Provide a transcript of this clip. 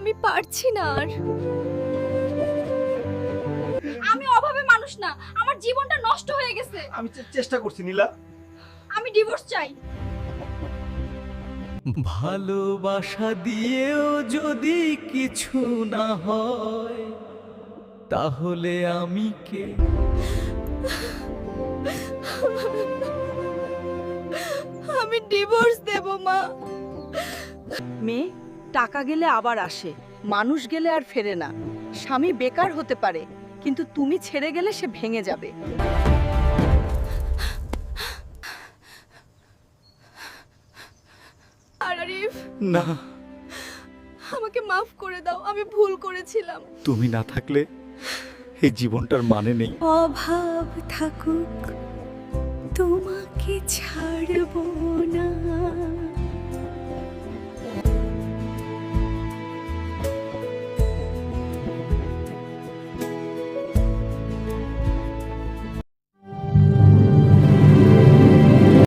আমি পারছি না আর। আমি অভাবে মানুষ না, আমার জীবনটা নষ্ট হয়ে গেছে। আমি চেষ্টা করছি নীলা। আমি ডিভোর্স চাই। ভালোবাসা দিয়েও যদি কিছু না হয় তাহলে আমি কে? আমি ডিভোর্স দেব মা। মেয়ে, টাকা গেলে আবার আসে, মানুষ গেলে আর ফেরে না। স্বামী বেকার হতে পারে, কিন্তু তুমি ছেড়ে গেলে সে ভেঙে যাবে। আরিফ, না, আমাকে মাফ করে দাও, আমি ভুল করেছিলাম। তুমি না থাকলে এই জীবনটার মানে নেই। অভাব থাকুক, তোমাকে ছাড়বো না।